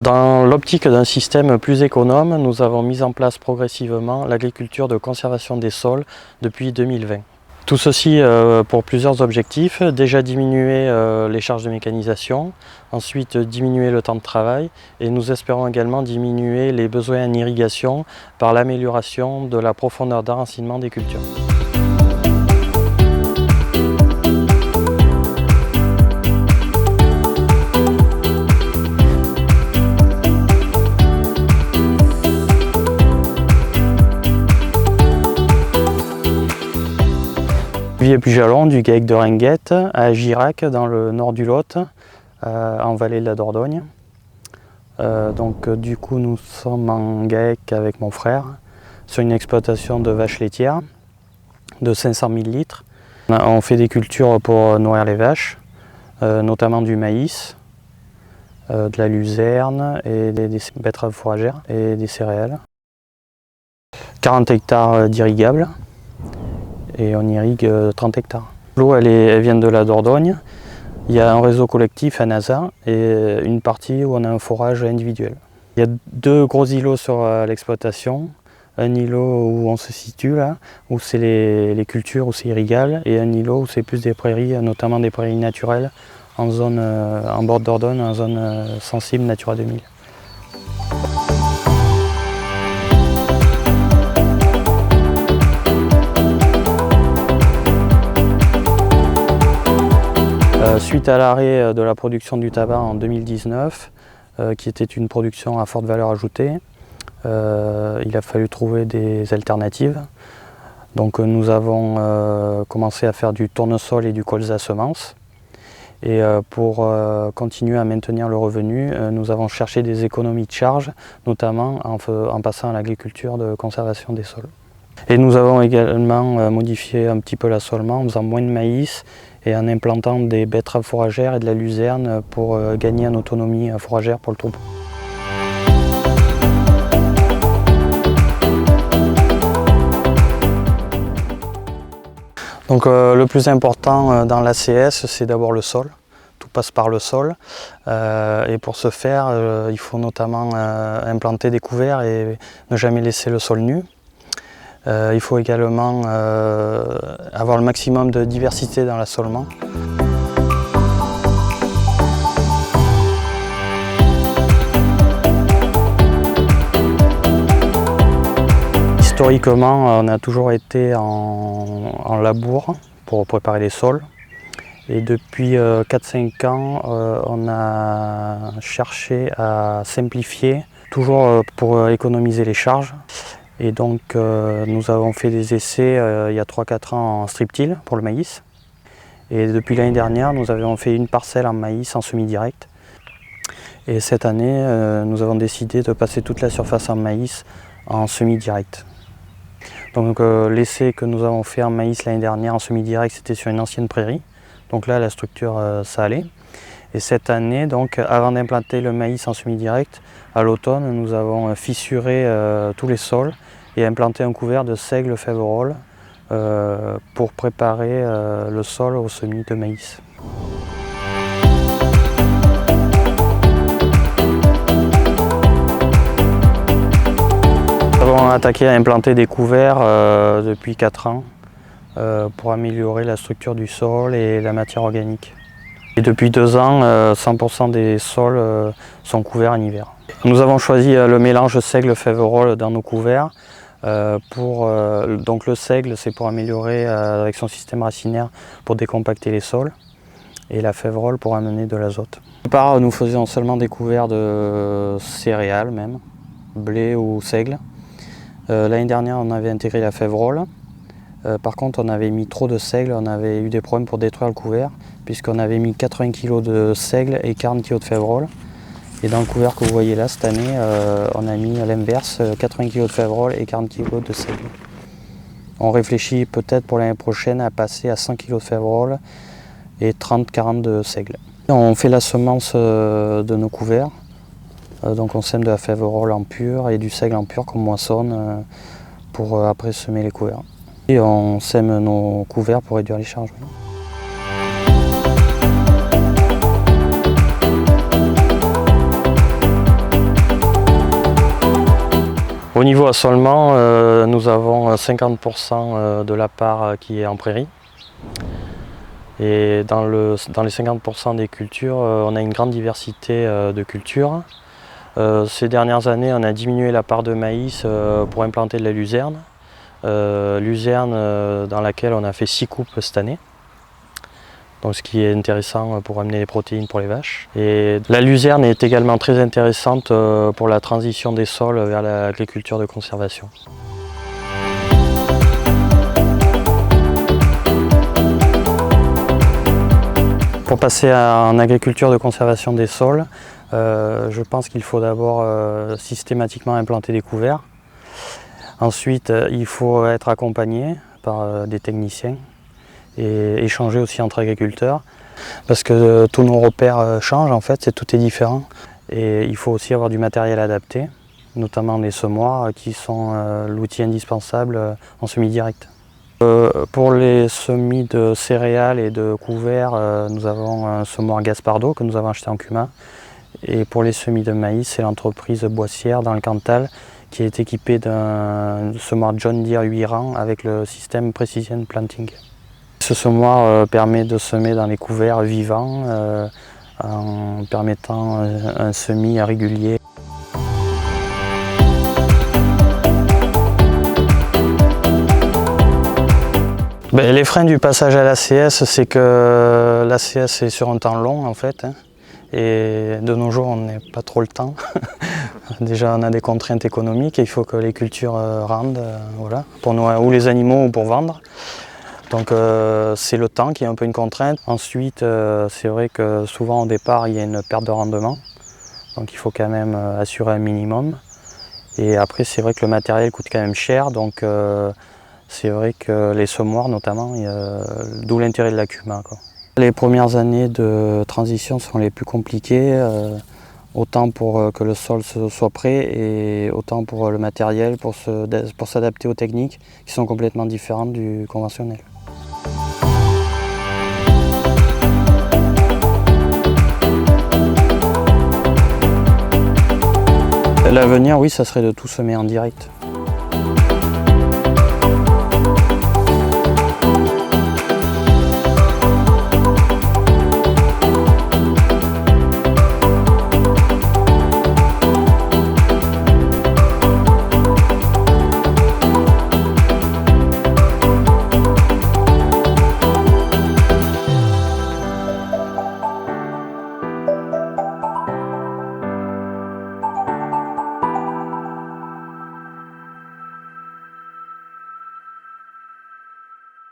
Dans l'optique d'un système plus économe, nous avons mis en place progressivement l'agriculture de conservation des sols depuis 2020. Tout ceci pour plusieurs objectifs. Déjà diminuer les charges de mécanisation, ensuite diminuer le temps de travail et nous espérons également diminuer les besoins en irrigation par l'amélioration de la profondeur d'enracinement des cultures. Vivier Pujalon du GAEC de Ringuette à Girac dans le nord du Lot, en vallée de la Dordogne. Du coup nous sommes en GAEC avec mon frère sur une exploitation de vaches laitières de 500 000 litres. On fait des cultures pour nourrir les vaches, notamment du maïs, de la luzerne et des betteraves fourragères et des céréales. 40 hectares d'irrigables. Et on irrigue 30 hectares. L'eau elle vient de la Dordogne. Il y a un réseau collectif à Naza et une partie où on a un forage individuel. Il y a deux gros îlots sur l'exploitation. Un îlot où on se situe là, où c'est les cultures, où c'est irrigable, et un îlot où c'est plus des prairies, notamment des prairies naturelles, en bord de Dordogne, en zone sensible Natura 2000. Suite à l'arrêt de la production du tabac en 2019, qui était une production à forte valeur ajoutée, il a fallu trouver des alternatives. Donc nous avons commencé à faire du tournesol et du colza semences. Et pour continuer à maintenir le revenu, nous avons cherché des économies de charge, notamment en passant à l'agriculture de conservation des sols. Et nous avons également modifié un petit peu l'assolement en faisant moins de maïs et en implantant des betteraves fourragères et de la luzerne pour gagner en autonomie fourragère pour le troupeau. Donc le plus important dans l'ACS, c'est d'abord le sol. Tout passe par le sol et pour ce faire, il faut notamment implanter des couverts et ne jamais laisser le sol nu. Il faut également avoir le maximum de diversité dans l'assolement. Historiquement, on a toujours été en labour pour préparer les sols. Et depuis 4-5 ans, on a cherché à simplifier, toujours pour économiser les charges. Et donc nous avons fait des essais il y a 3-4 ans en strip-till pour le maïs. Et depuis l'année dernière, nous avons fait une parcelle en maïs en semi-direct. Et cette année, nous avons décidé de passer toute la surface en maïs en semi-direct. Donc l'essai que nous avons fait en maïs l'année dernière en semi-direct, c'était sur une ancienne prairie. Donc là, la structure, ça allait. Et cette année, donc, avant d'implanter le maïs en semi-direct, à l'automne, nous avons fissuré tous les sols et implanté un couvert de seigle Faverolles pour préparer le sol au semis de maïs. Nous avons attaqué à implanter des couverts depuis 4 ans pour améliorer la structure du sol et la matière organique. Et depuis 2 ans, 100% des sols sont couverts en hiver. Nous avons choisi le mélange seigle-Faverolles dans nos couverts. Donc le seigle, c'est pour améliorer avec son système racinaire pour décompacter les sols. Et la Faverolles pour amener de l'azote. Au départ, nous faisions seulement des couverts de céréales même, blé ou seigle. L'année dernière, on avait intégré la Faverolles. Par contre, on avait mis trop de seigle, on avait eu des problèmes pour détruire le couvert, puisqu'on avait mis 80 kg de seigle et 40 kg de Faverolles. Et dans le couvert que vous voyez là, cette année, on a mis à l'inverse 80 kg de Faverolles et 40 kg de seigle. On réfléchit peut-être pour l'année prochaine à passer à 100 kg de Faverolles et 30-40 de seigle. On fait la semence de nos couverts. Donc on sème de la Faverolles en pur et du seigle en pur qu'on moissonne pour après semer les couverts. Et on sème nos couverts pour réduire les charges. Au niveau assolement, nous avons 50% de la part qui est en prairie. Et dans les 50% des cultures, on a une grande diversité de cultures. Ces dernières années, on a diminué la part de maïs pour implanter de la luzerne. Luzerne dans laquelle on a fait 6 coupes cette année. Donc, ce qui est intéressant pour amener les protéines pour les vaches. Et la luzerne est également très intéressante pour la transition des sols vers l'agriculture de conservation. Pour passer en agriculture de conservation des sols, je pense qu'il faut d'abord systématiquement implanter des couverts. Ensuite, il faut être accompagné par des techniciens et échanger aussi entre agriculteurs parce que tous nos repères changent en fait, tout est différent et il faut aussi avoir du matériel adapté, notamment les semoirs qui sont l'outil indispensable en semis direct. Pour les semis de céréales et de couverts, nous avons un semoir Gaspardo que nous avons acheté en Cumin. Et pour les semis de maïs, c'est l'entreprise Boissière dans le Cantal qui est équipée d'un semoir John Deere 8 rangs avec le système Precision Planting. Ce semoir permet de semer dans les couverts vivants en permettant un semis régulier. Les freins du passage à l'ACS, c'est que l'ACS est sur un temps long en fait. Et de nos jours, on n'a pas trop le temps. Déjà, on a des contraintes économiques et il faut que les cultures rendent, voilà, pour nous, ou les animaux ou pour vendre. Donc c'est le temps qui est un peu une contrainte. Ensuite, c'est vrai que souvent au départ, il y a une perte de rendement. Donc il faut quand même assurer un minimum. Et après, c'est vrai que le matériel coûte quand même cher. Donc c'est vrai que les semoirs notamment, d'où l'intérêt de la Cumin, quoi. Les premières années de transition sont les plus compliquées, autant pour que le sol soit prêt et autant pour le matériel, pour s'adapter aux techniques qui sont complètement différentes du conventionnel. L'avenir, oui, ça serait de tout semer en direct.